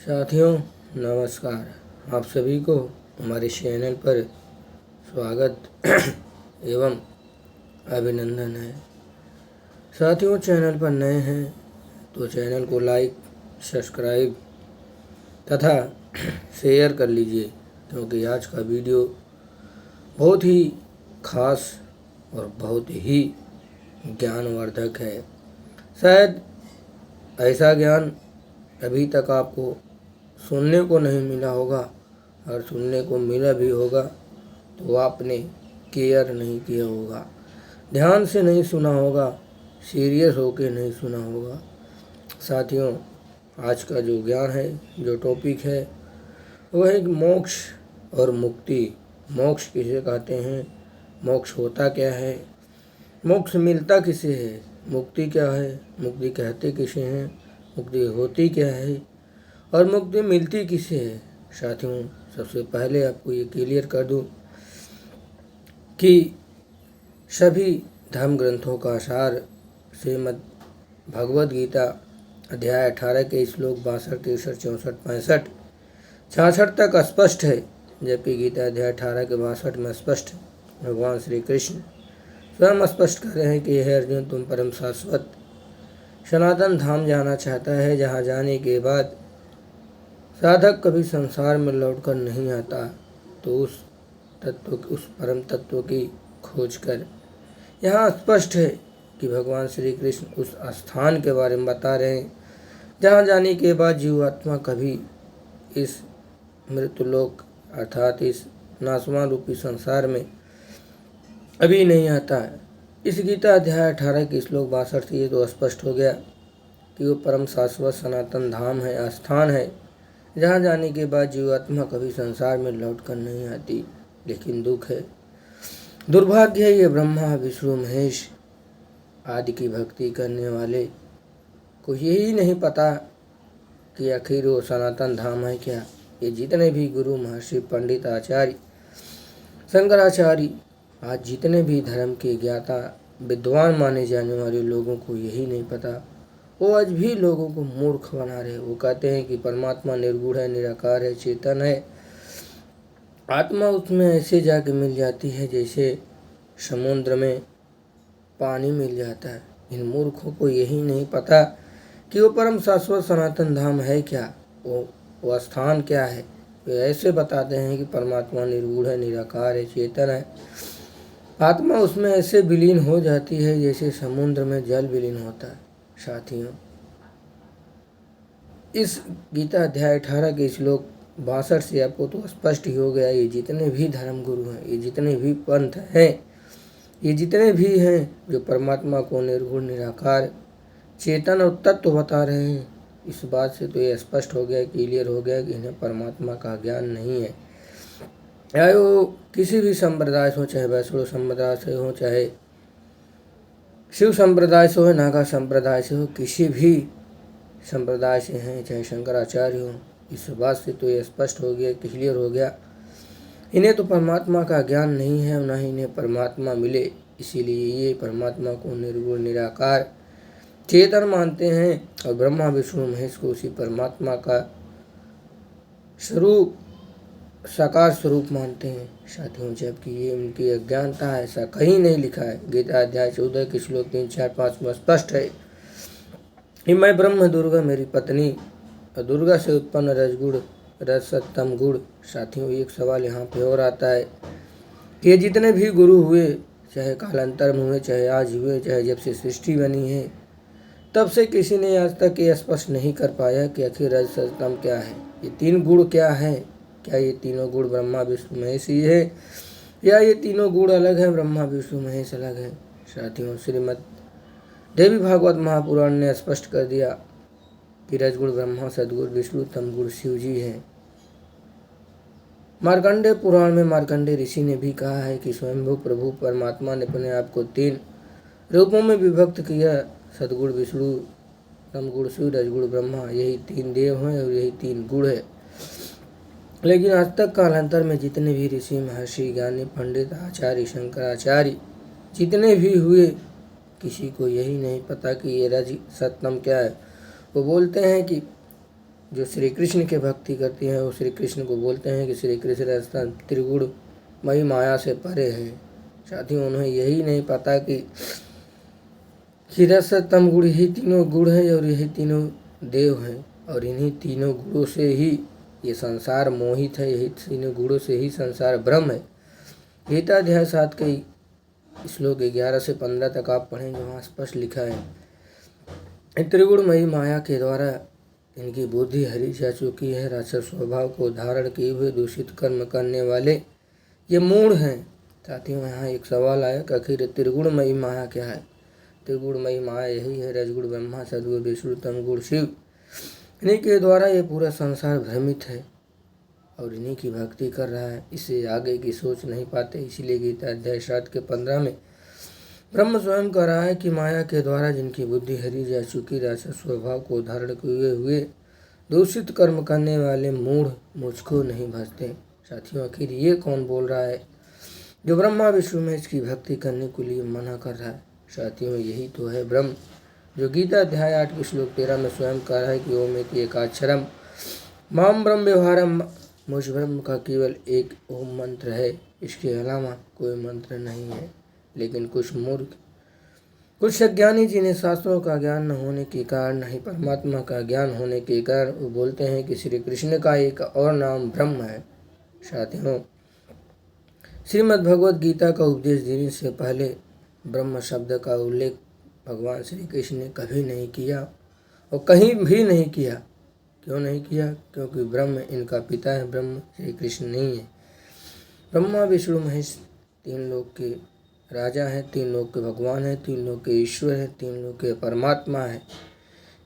साथियों नमस्कार। आप सभी को हमारे चैनल पर स्वागत एवं अभिनंदन है। साथियों, चैनल पर नए हैं तो चैनल को लाइक, सब्सक्राइब तथा शेयर कर लीजिए, क्योंकि आज का वीडियो बहुत ही खास और बहुत ही ज्ञानवर्धक है। शायद ऐसा ज्ञान अभी तक आपको सुनने को नहीं मिला होगा, और सुनने को मिला भी होगा तो आपने केयर नहीं किया होगा, ध्यान से नहीं सुना होगा, सीरियस होके नहीं सुना होगा। साथियों, आज का जो ज्ञान है, जो टॉपिक है, वो है मोक्ष और मुक्ति। मोक्ष किसे कहते हैं, मोक्ष होता क्या है, मोक्ष मिलता किसे है, मुक्ति क्या है, मुक्ति कहते किसे हैं, मुक्ति होती क्या है और मुक्ति मिलती किसे है। साथियों, सबसे पहले आपको ये क्लियर कर दूं कि सभी धर्म ग्रंथों का सार श्रीमद् भगवद गीता अध्याय 18 के श्लोक 62, 63, 64, 65, 66 तक स्पष्ट है। जबकि गीता अध्याय 18 के 62 में स्पष्ट भगवान श्री कृष्ण स्वयं स्पष्ट कर रहे हैं कि हे अर्जुन, तुम परम शाश्वत सनातन धाम जाना चाहता है, जहाँ जाने के बाद साधक कभी संसार में लौटकर नहीं आता, तो उस परम तत्व की खोज कर। यहाँ स्पष्ट है कि भगवान श्री कृष्ण उस स्थान के बारे में बता रहे हैं जहाँ जाने के बाद जीवात्मा कभी इस मृत्युलोक अर्थात इस नाशवान रूपी संसार में अभी नहीं आता है। इस गीता अध्याय 18 के श्लोक 62 से ये तो स्पष्ट हो गया कि वो परम शाश्वत सनातन धाम है, स्थान है, जहाँ जाने के बाद जीवात्मा कभी संसार में लौट कर नहीं आती। लेकिन दुख है, दुर्भाग्य है, ये ब्रह्मा विष्णु महेश आदि की भक्ति करने वाले को यही नहीं पता कि आखिर वो सनातन धाम है क्या। ये जितने भी गुरु, महर्षि, पंडित, आचार्य, शंकराचार्य, आज जितने भी धर्म के ज्ञाता विद्वान माने जाने वाले लोगों को यही नहीं पता। वो आज भी लोगों को मूर्ख बना रहे। वो कहते हैं कि परमात्मा निर्गुण है, निराकार है, चेतन है, आत्मा उसमें ऐसे जाके मिल जाती है जैसे समुद्र में पानी मिल जाता है। इन मूर्खों को यही नहीं पता कि वो परम शाश्वत सनातन धाम है क्या, वो स्थान क्या है। वे ऐसे बताते हैं कि परमात्मा निर्गुण है, निराकार है, चेतन है, आत्मा उसमें ऐसे विलीन हो जाती है जैसे समुद्र में जल विलीन होता है। साथियों, इस गीता अध्याय 18 के श्लोक 62 से आपको तो स्पष्ट ही हो गया, ये जितने भी धर्म गुरु हैं, ये जितने भी पंथ हैं, ये जितने भी हैं जो परमात्मा को निर्गुण, निराकार, चेतन और तत्व बता रहे हैं, इस बात से तो ये स्पष्ट हो गया, क्लियर हो गया कि इन्हें परमात्मा का ज्ञान नहीं है। चाहे वो किसी भी संप्रदाय से हो, चाहे वैष्णव संप्रदाय से हो, चाहे शिव संप्रदाय से हो, नागा संप्रदाय से हो, किसी भी संप्रदाय से हैं, चाहे शंकराचार्य हो, इस बात से तो ये स्पष्ट हो गया, क्लियर हो गया, इन्हें तो परमात्मा का ज्ञान नहीं है, न ही इन्हें परमात्मा मिले। इसीलिए ये परमात्मा को निर्गुण, निराकार, चेतन मानते हैं और ब्रह्मा विष्णु महेश को उसी परमात्मा का स्वरूप, साकार स्वरूप मानते हैं। साथियों, जबकि ये उनकी अज्ञानता है, ऐसा कहीं नहीं लिखा है। गीता अध्याय 14 के श्लोक 3, 4, 5 में स्पष्ट है कि मैं ब्रह्म, दुर्गा मेरी पत्नी, और दुर्गा से उत्पन्न रजगुण, रजसतम गुण। साथियों, एक सवाल यहाँ पे और आता है कि ये जितने भी गुरु हुए, चाहे कालांतर में हुए, चाहे आज हुए, चाहे जब से सृष्टि बनी है तब से किसी ने आज तक ये स्पष्ट नहीं कर पाया कि आखिर रजसतम क्या है, ये तीन गुण क्या है। क्या ये तीनों गुण ब्रह्मा विष्णु महेश ही है, या ये तीनों गुण अलग हैं, ब्रह्मा विष्णु महेश अलग हैं। साथियों, श्रीमद् देवी भागवत महापुराण ने स्पष्ट कर दिया कि रजगुण ब्रह्मा, सदगुण विष्णु, तमगुण शिव जी हैं। मार्कंडेय पुराण में मार्कंडेय ऋषि ने भी कहा है कि स्वयंभू प्रभु परमात्मा ने अपने आप को 3 रूपों में विभक्त किया, सदगुण विष्णु, तमगुण शिव, रजगुण ब्रह्मा। यही 3 देव हैं और यही 3 गुण है। लेकिन आज तक कालांतर में जितने भी ऋषि, महर्षि, ज्ञानी, पंडित, आचार्य, शंकराचार्य जितने भी हुए, किसी को यही नहीं पता कि ये रज सतम क्या है। वो बोलते हैं कि जो श्री कृष्ण के भक्ति करती हैं वो श्री कृष्ण को बोलते हैं कि श्री कृष्ण रास्ता त्रिगुण मई माया से परे है। साथियों, उन्हें यही नहीं पता कि रस तम गुण ही तीनों गुण हैं और यही तीनों देव हैं, और इन्हीं तीनों गुणों से ही ये संसार मोहित है, यही तीनों गुणों से ही संसार ब्रह्म है। गीता अध्याय 7 के श्लोक 11 से 15 तक आप पढ़ेंगे, वहाँ स्पष्ट लिखा है, त्रिगुणमयी माया के द्वारा इनकी बुद्धि हरी जा चुकी है। राक्षस स्वभाव को धारण किए हुए दूषित कर्म करने वाले ये मूढ़ हैं। साथियों, यहाँ एक सवाल आया कि आखिर त्रिगुणमयी माया क्या है? त्रिगुणमयी माया यही है, रजगुण ब्रह्मा, सदगुण विष्णु, तमगुण शिव। इन्हीं के द्वारा ये पूरा संसार भ्रमित है और इन्हीं की भक्ति कर रहा है, इससे आगे की सोच नहीं पाते। इसीलिए गीता अध्याय 7 के 15 में ब्रह्म स्वयं कह रहा है कि माया के द्वारा जिनकी बुद्धि हरी जा चुकी, राक्षस स्वभाव को धारण किए हुए दूषित कर्म करने वाले मूढ़ मुझको नहीं भजते। साथियों, आखिर ये कौन बोल रहा है जो ब्रह्मा विष्णु में इसकी भक्ति करने के लिए मना कर रहा है? साथियों, यही तो है ब्रह्म, जो गीता अध्याय 8 के श्लोक 13 में स्वयं कह रहा है कि ओमेति एकाक्षरम माम ब्रह्म व्यवहारम, मुझ ब्रह्म का केवल एक ओम मंत्र है, इसके अलावा कोई मंत्र नहीं है। लेकिन कुछ मूर्ख, कुछ अज्ञानी जिन्हें शास्त्रों का ज्ञान न होने के कारण, नहीं परमात्मा का ज्ञान होने के कारण, वो बोलते हैं कि श्री कृष्ण का एक और नाम ब्रह्म है। साथियों, श्रीमद् भगवद गीता का उपदेश देने से पहले ब्रह्म शब्द का उल्लेख भगवान श्री कृष्ण ने कभी नहीं किया और कहीं भी नहीं किया। क्यों नहीं किया? क्योंकि ब्रह्म इनका पिता है, ब्रह्म श्री कृष्ण नहीं है। ब्रह्मा विष्णु महेश 3 लोक के राजा हैं, 3 लोक के भगवान हैं, 3 लोक के ईश्वर हैं, 3 लोक के परमात्मा है।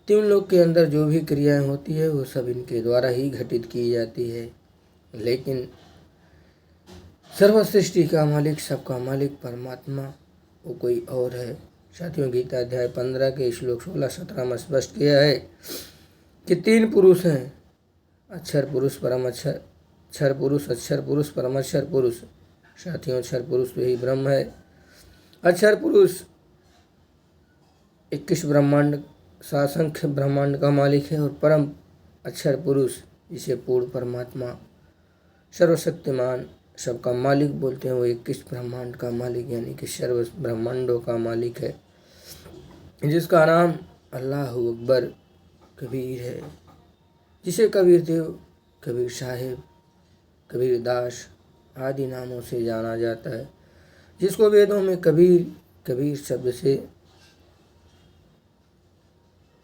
3 लोक के अंदर जो भी क्रियाएं होती है वो सब इनके द्वारा ही घटित की जाती है। लेकिन सर्व सृष्टि का मालिक, सबका मालिक परमात्मा वो कोई और है। साथियों, गीता अध्याय 15 के श्लोक 16-17 में स्पष्ट किया है कि 3 पुरुष हैं, अक्षर पुरुष, परम अक्षर पुरुष, अक्षर पुरुष, परम अक्षर पुरुष। साथियों, अक्षर पुरुष तो यही ब्रह्म है। अक्षर पुरुष 21 ब्रह्मांड, असंख्य ब्रह्मांड का मालिक है, और परम अक्षर पुरुष जिसे पूर्ण परमात्मा, सर्वशक्तिमान, सबका मालिक बोलते हैं, वो 21 ब्रह्मांड का मालिक यानी कि सर्व ब्रह्मांडों का मालिक है, जिसका नाम अल्लाह अकबर कबीर है, जिसे कबीर देव, कबीर साहिब, कबीर दास आदि नामों से जाना जाता है, जिसको वेदों में कबीर शब्द से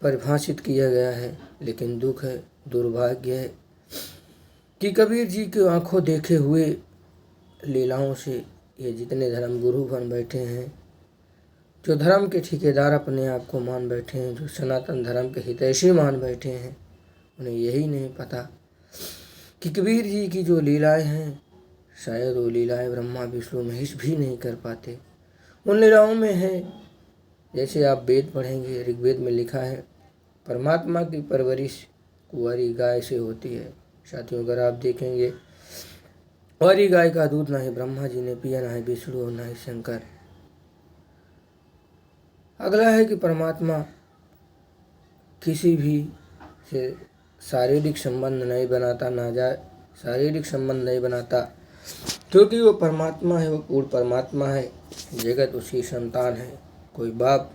परिभाषित किया गया है। लेकिन दुख है, दुर्भाग्य है कि कबीर जी की आंखों देखे हुए लीलाओं से ये जितने धर्म गुरु बन बैठे हैं, जो धर्म के ठेकेदार अपने आप को मान बैठे हैं, जो सनातन धर्म के हितैषी मान बैठे हैं, उन्हें यही नहीं पता कि कबीर जी की जो लीलाएं हैं, शायद वो लीलाएं ब्रह्मा विष्णु महेश भी नहीं कर पाते। उन लीलाओं में है, जैसे आप वेद पढ़ेंगे, ऋग्वेद में लिखा है, परमात्मा की परवरिश कुंवारी गाय से होती है। साथियों, अगर आप देखेंगे, कुंवारी गाय का दूध ना ही ब्रह्मा जी ने पिया, ना ही विष्णु और ना ही शंकर। अगला है कि परमात्मा किसी भी से शारीरिक संबंध नहीं बनाता, ना जाए शारीरिक संबंध नहीं बनाता, क्योंकि वो परमात्मा है, वो पूर्ण परमात्मा है, जगत उसकी संतान है। कोई बाप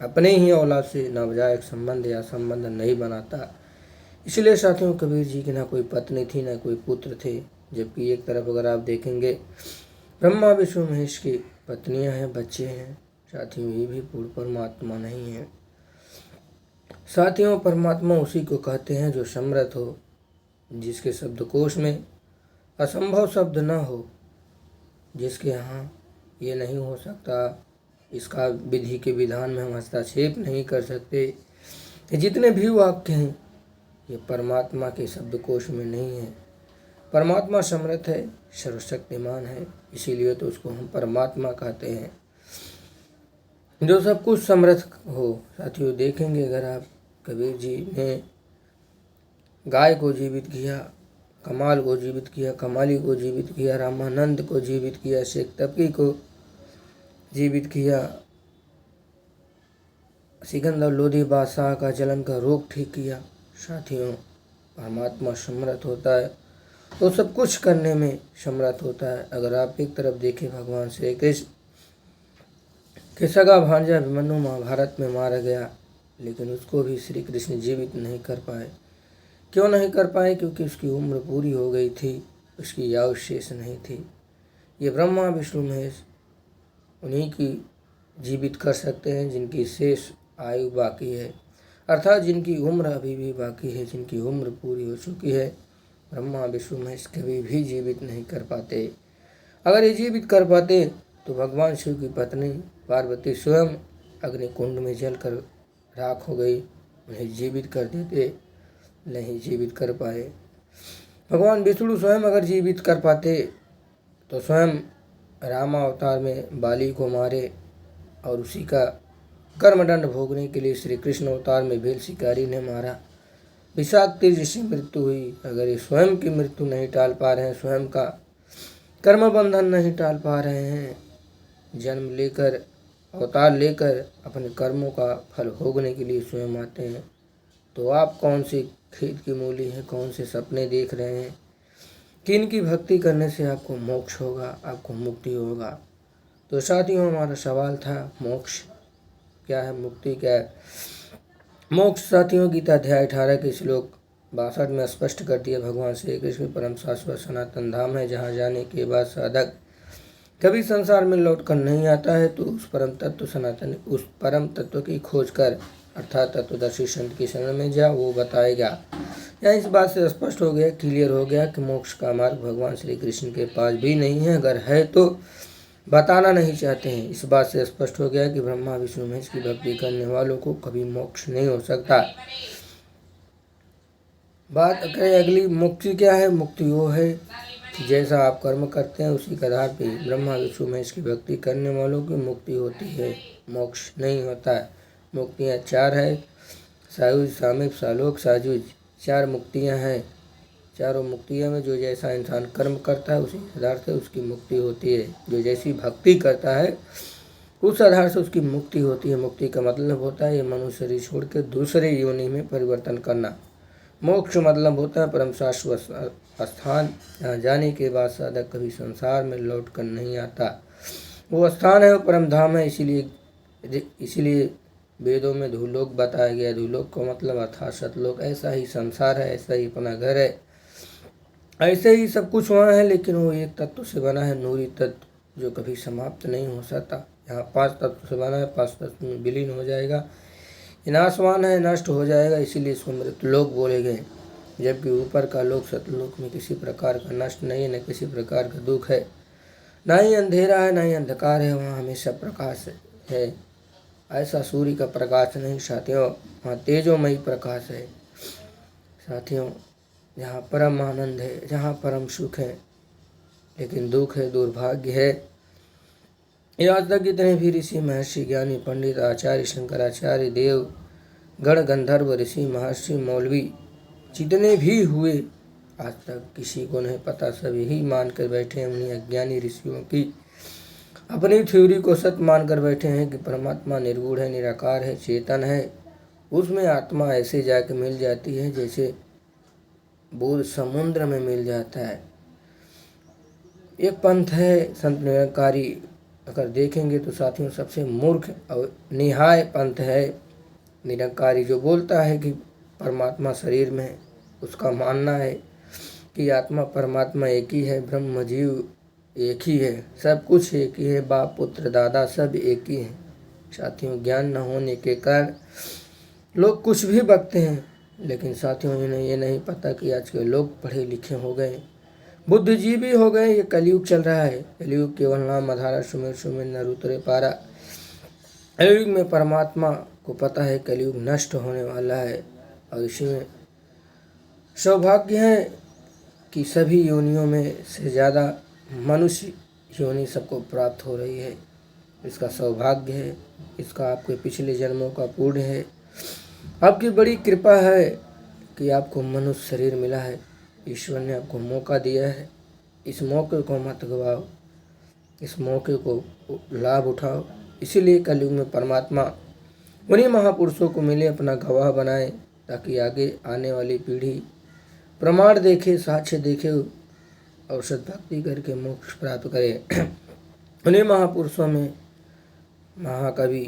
अपने ही औलाद से नाजायज संबंध या संबंध नहीं बनाता। इसलिए साथियों, कबीर जी की ना कोई पत्नी थी, ना कोई पुत्र थे, जबकि एक तरफ अगर आप देखेंगे ब्रह्मा विष्णु महेश की पत्नियां हैं, बच्चे हैं। साथियों, ये भी पूर्ण परमात्मा नहीं है। साथियों, परमात्मा उसी को कहते हैं जो समर्थ हो, जिसके शब्दकोश में असंभव शब्द न हो, जिसके यहाँ ये नहीं हो सकता, इसका विधि के विधान में हम हस्तक्षेप नहीं कर सकते। ये जितने भी वाक्य हैं ये परमात्मा के शब्दकोश में नहीं है। परमात्मा समर्थ है, सर्वशक्तिमान है, इसीलिए तो उसको हम परमात्मा कहते हैं, जो सब कुछ समर्थ हो। साथियों, देखेंगे अगर आप, कबीर जी ने गाय को जीवित किया, कमाल को जीवित किया, कमाली को जीवित किया, रामानंद को जीवित किया, शेख तबकी को जीवित किया, सिकंदर लोधी बादशाह का जलन का रोग ठीक किया। साथियों, परमात्मा समर्थ होता है तो सब कुछ करने में समर्थ होता है। अगर आप एक तरफ देखें, भगवान श्री कृष्ण के सगा भांजा अभिमन्यु महाभारत में मारा गया, लेकिन उसको भी श्री कृष्ण जीवित नहीं कर पाए। क्यों नहीं कर पाए? क्योंकि उसकी उम्र पूरी हो गई थी, उसकी आयु शेष नहीं थी। ये ब्रह्मा विष्णु महेश उन्हीं की जीवित कर सकते हैं जिनकी शेष आयु बाकी है, अर्थात जिनकी उम्र अभी भी बाकी है, जिनकी उम्र पूरी हो चुकी है। ब्रह्मा विष्णु महेश कभी भी जीवित नहीं कर पाते। अगर ये जीवित कर पाते तो भगवान शिव की पत्नी पार्वती स्वयं अग्निकुंड में जलकर राख हो गई, उन्हें जीवित कर देते, नहीं जीवित कर पाए। भगवान विष्णु स्वयं अगर जीवित कर पाते तो स्वयं रामा अवतार में बाली को मारे और उसी का कर्मदंड भोगने के लिए श्री कृष्ण अवतार में भील शिकारी ने मारा, विषाक्ति जिसकी मृत्यु हुई। अगर ये स्वयं की मृत्यु नहीं टाल पा रहे हैं, स्वयं का कर्म बंधन नहीं टाल पा रहे हैं, जन्म लेकर अवतार लेकर अपने कर्मों का फल भोगने के लिए स्वयं आते हैं, तो आप कौन सी खेत की मूली हैं, कौन से सपने देख रहे हैं कि इनकी भक्ति करने से आपको मोक्ष होगा, आपको मुक्ति होगा। तो साथियों, हमारा सवाल था मोक्ष क्या है, मुक्ति क्या है। मोक्ष साथियों गीता अध्याय 18 के श्लोक 62 में स्पष्ट कर दिया। भगवान श्री कृष्ण परम शाश्वत सनातन धाम है, जहाँ जाने के बाद साधक कभी संसार में लौट कर नहीं आता है, तो उस परम तत्व की खोज कर अर्थात तत्वदर्शी संत की शरण में जा, वो बताएगा। यहाँ इस बात से स्पष्ट हो गया, क्लियर हो गया कि मोक्ष का मार्ग भगवान श्री कृष्ण के पास भी नहीं है, अगर है तो बताना नहीं चाहते हैं। इस बात से स्पष्ट हो गया कि ब्रह्मा विष्णु महेश की भक्ति करने वालों को कभी मोक्ष नहीं हो सकता। बात करें अगली, मुक्ति क्या है? मुक्ति वो है जैसा आप कर्म करते हैं उसी के आधार पर ब्रह्मा विष्णु महेश की भक्ति करने वालों की मुक्ति होती है, मोक्ष नहीं होता है। मुक्तियाँ 4 है, सायुज सामीप सालोक साजुज, 4 मुक्तियाँ हैं। चारों मुक्तियों में जो जैसा इंसान कर्म करता है उसी आधार से उसकी मुक्ति होती है, जो जैसी भक्ति करता है उस आधार से उसकी मुक्ति होती है। मुक्ति का मतलब होता है ये मनुष्य शरीर छोड़ के दूसरे योनि में परिवर्तन करना। मोक्ष मतलब होता है परम शाश्वत स्थान, यहाँ जाने के बाद साधक कभी संसार में लौट कर नहीं आता। वो स्थान है, वो परम धाम है। इसीलिए वेदों में धूलोक बताया गया। धूलोक का मतलब अर्थात सतलोक। ऐसा ही संसार है, ऐसा ही अपना घर है, ऐसे ही सब कुछ वहाँ है, लेकिन वो एक तत्व से बना है, नूरी तत्व, जो कभी समाप्त नहीं हो सकता। यहाँ 5 तत्व से बना है, 5 तत्व में विलीन हो जाएगा। नाशवान है, नष्ट हो जाएगा, इसीलिए इसको मृतलोक बोले गए। जबकि ऊपर का लोक सतलोक में किसी प्रकार का नष्ट नहीं है, न किसी प्रकार का दुख है, ना ही अंधेरा है, ना ही अंधकार है, वहाँ हमेशा प्रकाश है। ऐसा सूर्य का प्रकाश नहीं साथियों, वहाँ तेजोमयी प्रकाश है साथियों। जहाँ परम आनंद है, जहाँ परम सुख है, लेकिन दुख है, दुर्भाग्य है। आज तक जितने भी ऋषि महर्षि ज्ञानी पंडित आचार्य शंकराचार्य देव गण गंधर्व ऋषि महर्षि मौलवी जितने भी हुए, आज तक किसी को नहीं पता, सब यही मान कर बैठे हैं उन्हीं अज्ञानी ऋषियों की अपनी थ्योरी को सत्य मान कर बैठे हैं कि परमात्मा निर्गुण है, निराकार है, चेतन है। उसमें आत्मा ऐसे जाके मिल जाती है जैसे बोध समुद्र में मिल जाता है। एक पंथ है संत निरंकारी, अगर देखेंगे तो साथियों सबसे मूर्ख और निहाय पंथ है निरंकारी, जो बोलता है कि परमात्मा शरीर में है। उसका मानना है कि आत्मा परमात्मा एक ही है, ब्रह्म जीव एक ही है, सब कुछ एक ही है, बाप पुत्र दादा सब एक ही है। साथियों, ज्ञान न होने के कारण लोग कुछ भी बकते हैं, लेकिन साथियों इन्हें ये नहीं पता कि आज के लोग पढ़े लिखे हो गए, बुद्धिजीवी हो गए। ये कलयुग चल रहा है, कलयुग केवल नाम आधारा सुमेर सुमेर न उतरे पारा। कलयुग में परमात्मा को पता है कलयुग नष्ट होने वाला है, और इसी में सौभाग्य है कि सभी योनियों में से ज़्यादा मनुष्य योनि सबको प्राप्त हो रही है। इसका सौभाग्य है, इसका आपके पिछले जन्मों का पुण्य है, आपकी बड़ी कृपा है कि आपको मनुष्य शरीर मिला है। ईश्वर ने आपको मौका दिया है, इस मौके को मत गवाओ, इस मौके को लाभ उठाओ। इसीलिए कलयुग में परमात्मा उन्हीं महापुरुषों को मिले, अपना गवाह बनाए, ताकि आगे आने वाली पीढ़ी प्रमाण देखे, साक्ष्य देखे और सद्भक्ति करके मोक्ष प्राप्त करे। उन्हीं महापुरुषों में महाकवि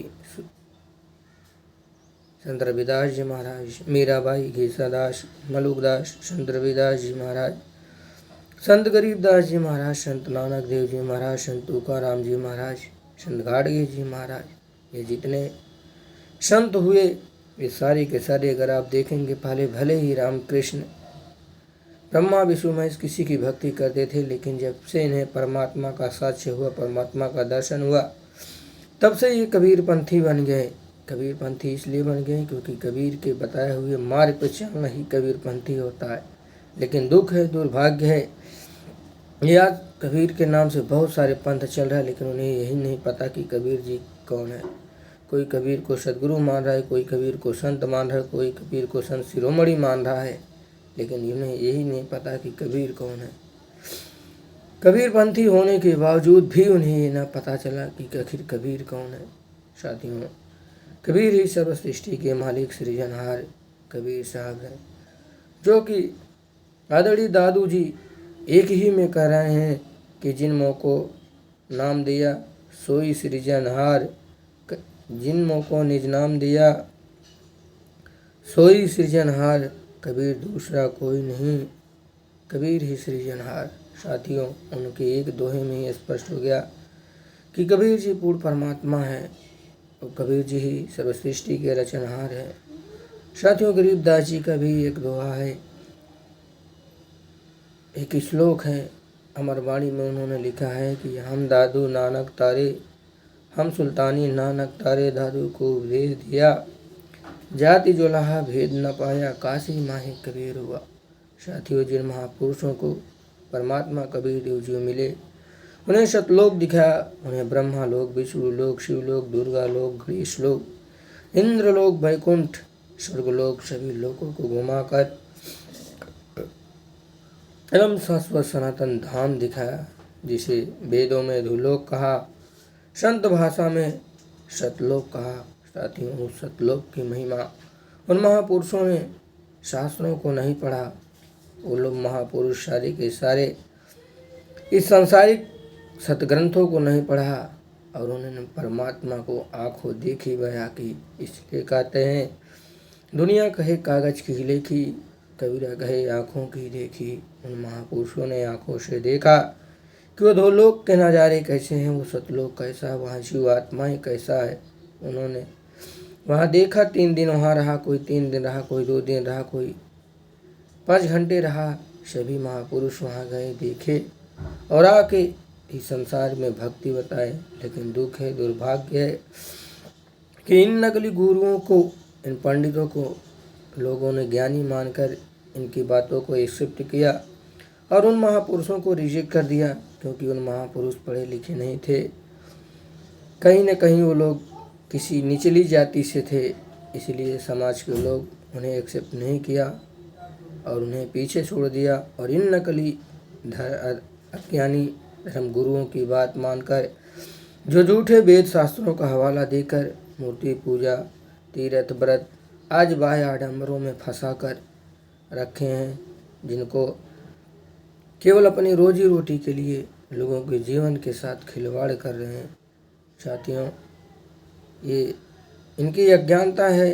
संत रविदास जी महाराज, मीराबाई, घीसादास, मलुकदास, संत रविदास जी महाराज, संत गरीबदास जी महाराज, संत नानक देव जी महाराज, संत तुकाराम जी महाराज, संत गाडगे जी महाराज, ये जितने संत हुए ये सारे के सारे अगर आप देखेंगे, पहले भले ही रामकृष्ण ब्रह्मा विष्णु महेश किसी की भक्ति करते थे, लेकिन जब से इन्हें परमात्मा का साक्ष्य हुआ, परमात्मा का दर्शन हुआ, तब से ये कबीर पंथी बन गए। कबीर पंथी इसलिए बन गए क्योंकि कबीर के बताए हुए मार्ग पर चलना ही कबीर पंथी होता है। लेकिन दुख है, दुर्भाग्य है, ये आज कबीर के नाम से बहुत सारे पंथ चल रहा है, लेकिन उन्हें यही नहीं पता कि कबीर जी कौन है। कोई कबीर को सदगुरु मान रहा है, कोई कबीर को संत मान रहा है, कोई कबीर को संत शिरोमणि मान रहा है, लेकिन उन्हें यही नहीं पता कि कबीर कौन है। कबीर पंथी होने के बावजूद भी उन्हें ये न पता चला कि आखिर कबीर कौन है। साथियों, कबीर ही सर्व सृष्टि के मालिक सृजनहार कबीर साहब हैं, जो कि आदरणीय दादू जी एक ही में कह रहे हैं कि जिन मों को नाम दिया सोई सृजनहार, जिन मों को निज नाम दिया सोई सृजनहार, कबीर दूसरा कोई नहीं, कबीर ही सृजनहार। साथियों, उनके एक दोहे में ही स्पष्ट हो गया कि कबीर जी पूर्ण परमात्मा है और कबीर जी ही सर्व सृष्टि के रचनहार है। साथियों, गरीबदास जी का भी एक दोहा है, एक श्लोक है, अमरवाणी में उन्होंने लिखा है कि हम दादू नानक तारे, हम सुल्तानी नानक तारे, दादू को उपदेश दिया, जाति जो लहा भेद न पाया, काशी माहे कबीर हुआ। साथियों, जिन महापुरुषों को परमात्मा कबीर देव जी मिले, उन्हें सतलोक दिखाया, उन्हें ब्रह्मा लोक, विष्णु लोक, शिवलोक, दुर्गा लोक, गणेश लोक, इंद्रलोक, वैकुंठ, स्वर्गलोक, सभी लोकों को घुमाकर एवं शाश्वत सनातन धाम दिखाया, जिसे वेदों में धुलोक कहा, संत भाषा में सतलोक कहा। साथियों, उस सतलोक की महिमा उन महापुरुषों ने शास्त्रों को नहीं पढ़ा। वो लोग महापुरुष सारे के सारे इस सांसारिक सतग्रंथों को नहीं पढ़ा और उन्होंने परमात्मा को आंखों देखी बया की। इसलिए कहते हैं, दुनिया कहे कागज की लिखी, कबीरा कहे आँखों की देखी। उन महापुरुषों ने आँखों से देखा कि वो धोलोक के नज़ारे कैसे हैं, वो सतलोक कैसा है, वहाँ जीव आत्माएँ कैसा है। उन्होंने वहाँ देखा, 3 दिन वहाँ रहा, कोई 3 दिन रहा, कोई 2 दिन रहा, कोई 5 घंटे रहा। सभी महापुरुष वहाँ गए, देखे और आके इस संसार में भक्ति बताए। लेकिन दुख है, दुर्भाग्य है कि इन नकली गुरुओं को, इन पंडितों को लोगों ने ज्ञानी मानकर इनकी बातों को एक्सेप्ट किया और उन महापुरुषों को रिजेक्ट कर दिया, क्योंकि उन महापुरुष पढ़े लिखे नहीं थे। कहीं न कहीं वो लोग किसी निचली जाति से थे, इसलिए समाज के लोग उन्हें एक्सेप्ट नहीं किया और उन्हें पीछे छोड़ दिया। और इन नकली अज्ञानी धर्म गुरुओं की बात मानकर, जो झूठे वेद शास्त्रों का हवाला देकर मूर्ति पूजा, तीर्थ व्रत आज बाह्य आडंबरों में फंसा कर रखे हैं, जिनको केवल अपनी रोजी रोटी के लिए लोगों के जीवन के साथ खिलवाड़ कर रहे हैं। साथियों, ये इनकी अज्ञानता है,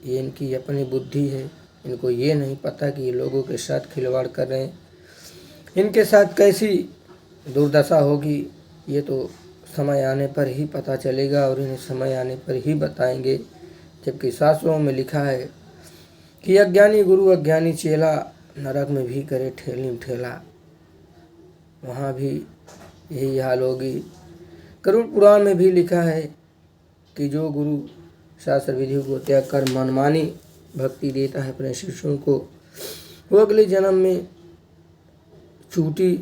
ये इनकी अपनी बुद्धि है। इनको ये नहीं पता कि ये लोगों के साथ खिलवाड़ कर रहे हैं। इनके साथ कैसी दुर्दशा होगी, ये तो समय आने पर ही पता चलेगा और इन्हें समय आने पर ही बताएंगे। जबकि शास्त्रों में लिखा है कि अज्ञानी गुरु अज्ञानी चेला, नरक में भी करे ठेली ठेला, वहाँ भी यही हाल होगी। गरुड़ पुराण में भी लिखा है कि जो गुरु शास्त्र विधि को त्याग कर मनमानी भक्ति देता है अपने शिष्यों को, वो अगले जन्म में चूटी,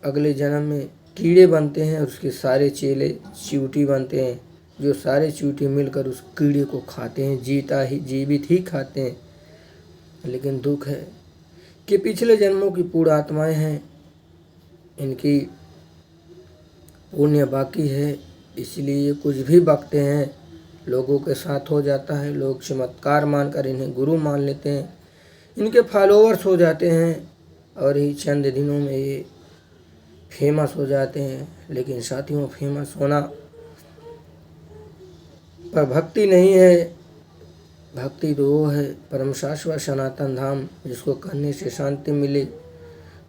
अगले जन्म में कीड़े बनते हैं और उसके सारे चेले चींटी बनते हैं, जो सारे चींटी मिलकर उस कीड़े को खाते हैं, जीवित ही खाते हैं। लेकिन दुख है कि पिछले जन्मों की पूर्ण आत्माएं हैं, इनकी पुण्य बाकी है, इसलिए कुछ भी बकते हैं, लोगों के साथ हो जाता है। लोग चमत्कार मानकर इन्हें गुरु मान लेते हैं, इनके फॉलोअर्स हो जाते हैं और ही चंद दिनों में ये फेमस हो जाते हैं। लेकिन साथियों, फेमस होना पर भक्ति नहीं है। भक्ति तो वो है परम शाश्वत सनातन धाम, जिसको करने से शांति मिले,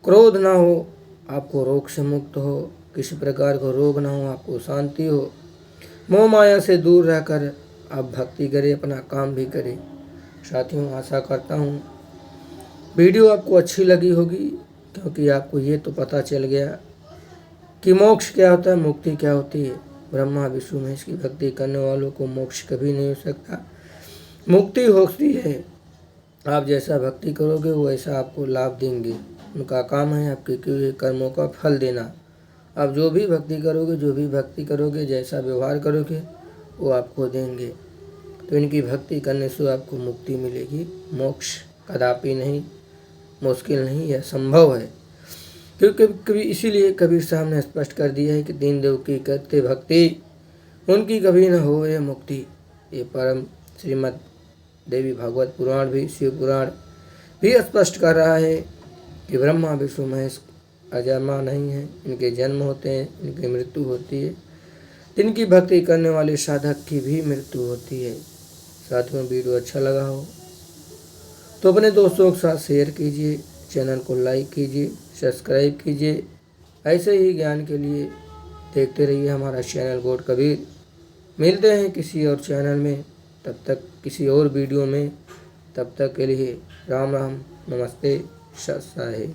क्रोध ना हो, आपको रोग से मुक्त हो, किसी प्रकार का रोग ना हो, आपको शांति हो, मोह माया से दूर रहकर आप भक्ति करें, अपना काम भी करें। साथियों, आशा करता हूँ वीडियो आपको अच्छी लगी होगी, क्योंकि आपको ये तो पता चल गया कि मोक्ष क्या होता है, मुक्ति क्या होती है। ब्रह्मा विष्णु महेश की भक्ति करने वालों को मोक्ष कभी नहीं हो सकता, मुक्ति होती है। आप जैसा भक्ति करोगे वो ऐसा आपको लाभ देंगे। उनका काम है आपके किए हुए कर्मों का फल देना। आप जो भी भक्ति करोगे, जैसा व्यवहार करोगे वो आपको देंगे। तो इनकी भक्ति करने से आपको मुक्ति मिलेगी, मोक्ष कदापि नहीं, मुश्किल नहीं, यह संभव है। क्योंकि कभी इसीलिए कबीर साहब ने स्पष्ट कर दिया है कि दीन देव की करते भक्ति, उनकी कभी न हो यह मुक्ति। ये परम श्रीमद् देवी भागवत पुराण भी, शिव पुराण भी स्पष्ट कर रहा है कि ब्रह्मा विष्णु महेश अजन्मा नहीं है, इनके जन्म होते हैं, इनकी मृत्यु होती है। जिनकी भक्ति करने वाले साधक की भी मृत्यु होती है। साथियों, वीडियो अच्छा लगा हो तो अपने दोस्तों के साथ शेयर कीजिए, चैनल को लाइक कीजिए, सब्सक्राइब कीजिए। ऐसे ही ज्ञान के लिए देखते रहिए हमारा चैनल गॉड कबीर। मिलते हैं किसी और चैनल में, तब तक किसी और वीडियो में। तब तक के लिए राम राम, नमस्ते, सत श्री अकाल।